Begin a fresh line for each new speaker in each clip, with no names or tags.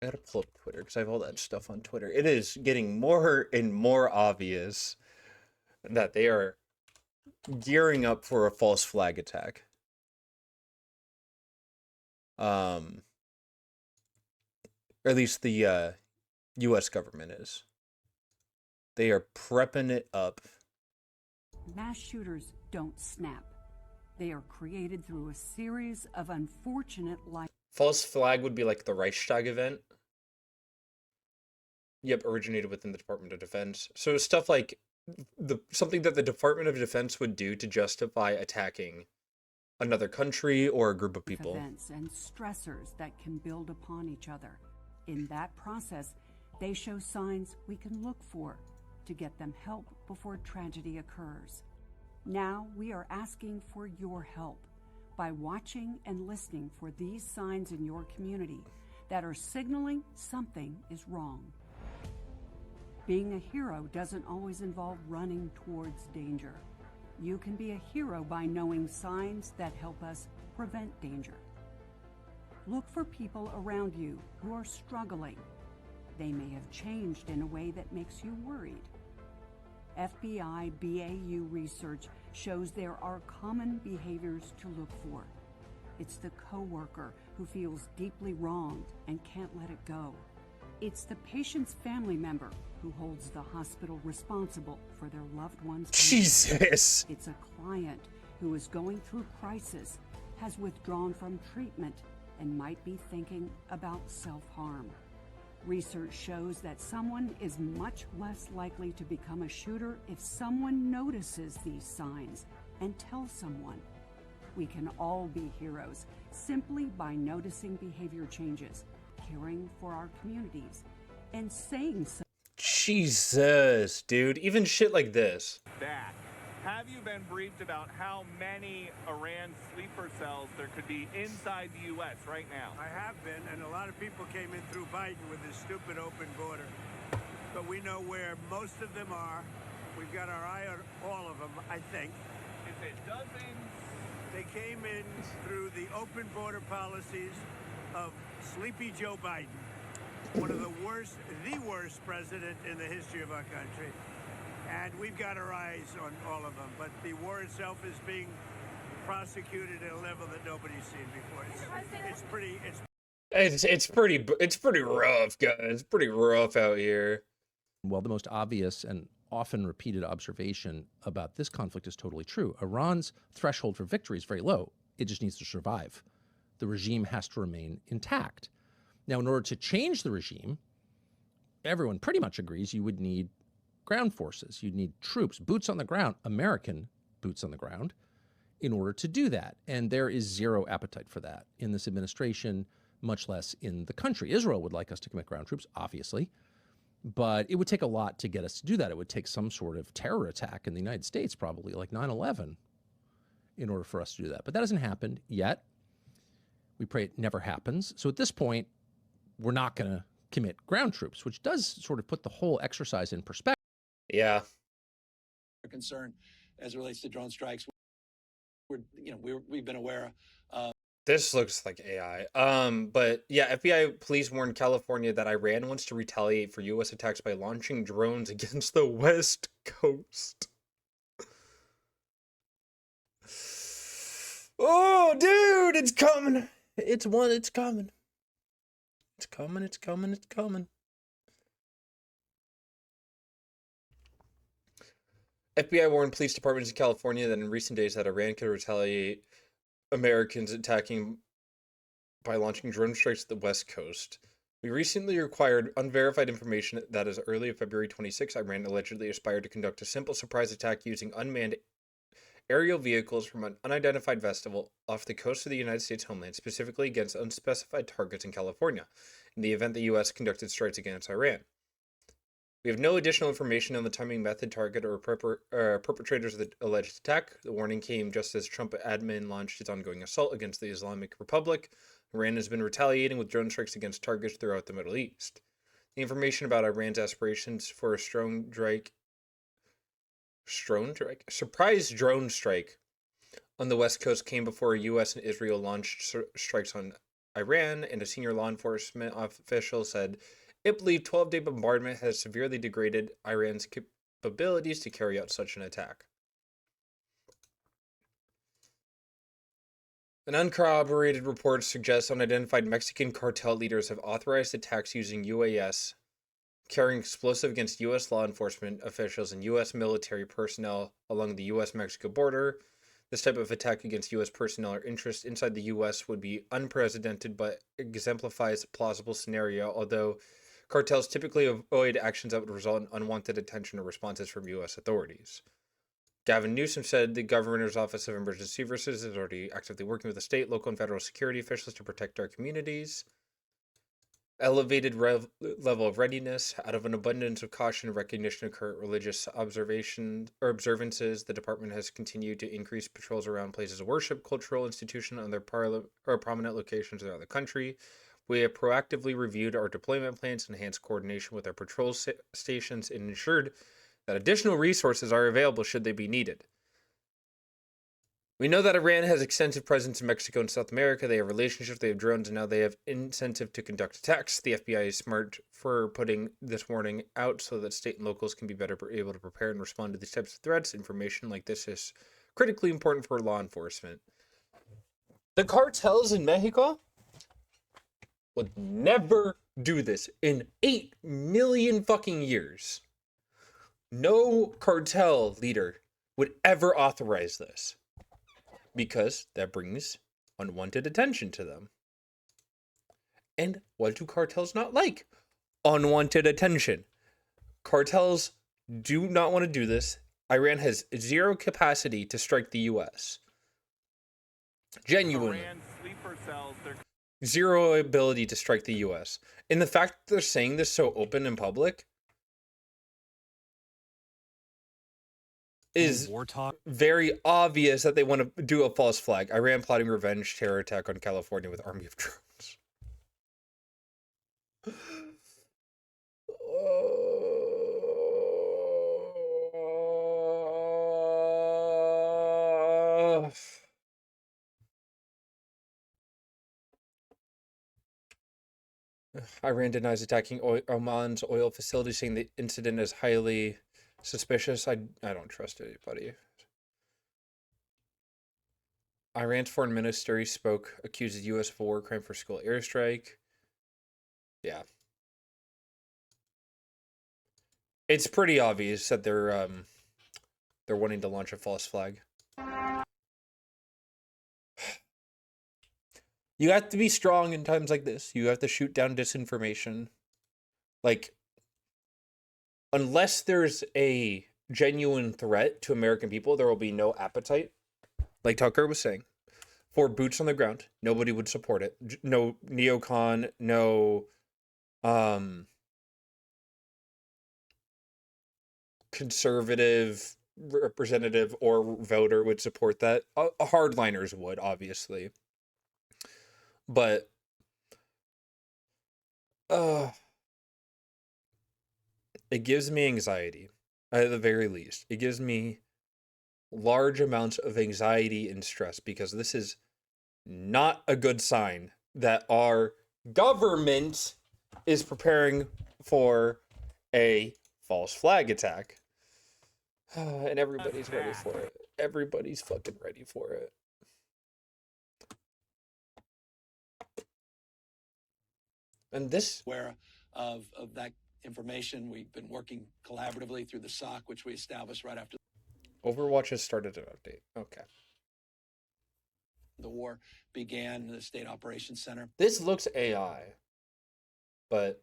I gotta pull up Twitter because I have all that stuff on Twitter. It is getting more and more obvious that they are gearing up for a false flag attack. Or at least the U.S. government is. They are prepping it up.
Mass shooters don't snap. They are created through a series of unfortunate life.
False flag would be like the Reichstag event. Yep, originated within the Department of Defense. So stuff like something that the Department of Defense would do to justify attacking another country or a group of people.
Events and stressors that can build upon each other. In that process, they show signs we can look for to get them help before tragedy occurs. Now we are asking for your help by watching and listening for these signs in your community that are signaling something is wrong. Being a hero doesn't always involve running towards danger. You can be a hero by knowing signs that help us prevent danger. Look for people around you who are struggling. They may have changed in a way that makes you worried. FBI BAU research shows there are common behaviors to look for. It's the coworker who feels deeply wronged and can't let it go. It's the patient's family member who holds the hospital responsible for their loved one's
Jesus!
It's a client who is going through crisis, has withdrawn from treatment, and might be thinking about self-harm. Research shows that someone is much less likely to become a shooter if someone notices these signs and tells someone. We can all be heroes simply by noticing behavior changes, caring for our communities, and saying so.
Jesus, dude. Even shit like this.
Back. Have you been briefed about how many Iran sleeper cells there could be inside the U.S. right now?
I have been, and a lot of people came in through Biden with this stupid open border. But we know where most of them are. We've got our eye on all of them, I think.
Is it dozens?
They came in through the open border policies of Sleepy Joe Biden, one of the worst president in the history of our country. And we've got our eyes on all of them, but the war itself is being prosecuted at a level that nobody's seen before.
It's pretty rough, guys. It's pretty rough out here.
Well, the most obvious and often repeated observation about this conflict is totally true. Iran's threshold for victory is very low. It just needs to survive. The regime has to remain intact. Now, in order to change the regime, everyone pretty much agrees you would need ground forces. You'd need troops, boots on the ground, American boots on the ground, in order to do that. And there is zero appetite for that in this administration, much less in the country. Israel would like us to commit ground troops, obviously, but it would take a lot to get us to do that. It would take some sort of terror attack in the United States, probably like 9/11, in order for us to do that. But that hasn't happened yet. We pray it never happens. So at this point, we're not going to commit ground troops, which does sort of put the whole exercise in perspective.
Yeah.
Concern as it relates to drone strikes. We've been aware.
This looks like AI. But yeah, FBI police warned California that Iran wants to retaliate for U.S. attacks by launching drones against the West Coast. Oh, dude, it's coming. It's coming. It's coming, it's coming, it's coming. FBI warned police departments in California that in recent days that Iran could retaliate Americans attacking by launching drone strikes at the West Coast. We recently acquired unverified information that as early as February 26, Iran allegedly aspired to conduct a simple surprise attack using unmanned aerial vehicles from an unidentified vessel off the coast of the United States homeland, specifically against unspecified targets in California, in the event the U.S. conducted strikes against Iran. We have no additional information on the timing, method, target, or perpetrators of the alleged attack. The warning came just as Trump admin launched its ongoing assault against the Islamic Republic. Iran has been retaliating with drone strikes against targets throughout the Middle East. The information about Iran's aspirations for a surprise drone strike on the West Coast came before U.S. and Israel launched strikes on Iran, and a senior law enforcement official said it believed 12-day bombardment has severely degraded Iran's capabilities to carry out such an attack. An uncorroborated report suggests unidentified Mexican cartel leaders have authorized attacks using UAS carrying explosive against U.S. law enforcement officials and U.S. military personnel along the U.S.-Mexico border. This type of attack against U.S. personnel or interests inside the U.S. would be unprecedented but exemplifies a plausible scenario, although cartels typically avoid actions that would result in unwanted attention or responses from U.S. authorities. Gavin Newsom said the Governor's Office of Emergency Services is already actively working with the state, local, and federal security officials to protect our communities. Elevated level of readiness. Out of an abundance of caution and recognition of current religious observances, the department has continued to increase patrols around places of worship, cultural institutions, and other prominent locations around the country. We have proactively reviewed our deployment plans, enhanced coordination with our patrol stations, and ensured that additional resources are available should they be needed. We know that Iran has extensive presence in Mexico and South America. They have relationships, they have drones, and now they have incentive to conduct attacks. The FBI is smart for putting this warning out so that state and locals can be better able to prepare and respond to these types of threats. Information like this is critically important for law enforcement. The cartels in Mexico would never do this in 8 million fucking years. No cartel leader would ever authorize this because that brings unwanted attention to them. And what do cartels not like? Unwanted attention. Cartels do not want to do this. Iran has zero capacity to strike the U.S. Genuinely.
Iran sleeper cells, they're
Zero ability to strike the U.S. And the fact that they're saying this so open in public is very obvious that they want to do a false flag. Iran plotting revenge terror attack on California with army of drones. Iran denies attacking Oman's oil facility, saying the incident is highly suspicious. I don't trust anybody. Iran's foreign ministry accuses U.S. of a war crime for school airstrike. Yeah. It's pretty obvious that they're wanting to launch a false flag. You have to be strong in times like this. You have to shoot down disinformation. Like, unless there's a genuine threat to American people, there will be no appetite, like Tucker was saying, for boots on the ground. Nobody would support it. No neocon, no conservative representative or voter would support that. Hardliners would, obviously. But it gives me anxiety, at the very least. It gives me large amounts of anxiety and stress because this is not a good sign that our government is preparing for a false flag attack. And everybody's ready for it. Everybody's fucking ready for it. And this...
Aware of that information. We've been working collaboratively through the SOC, which we established right after
Overwatch has started an update. Okay.
the war began, the State Operations Center.
This looks AI. But...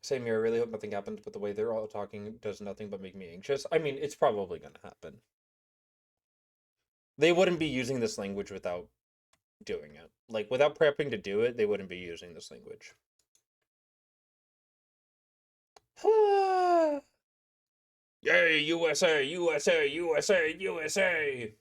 Same here, I really hope nothing happens, but the way they're all talking does nothing but make me anxious. I mean, it's probably going to happen. They wouldn't be using this language without doing it. Like, without prepping to do it, they wouldn't be using this language. Yay, USA, USA, USA, USA!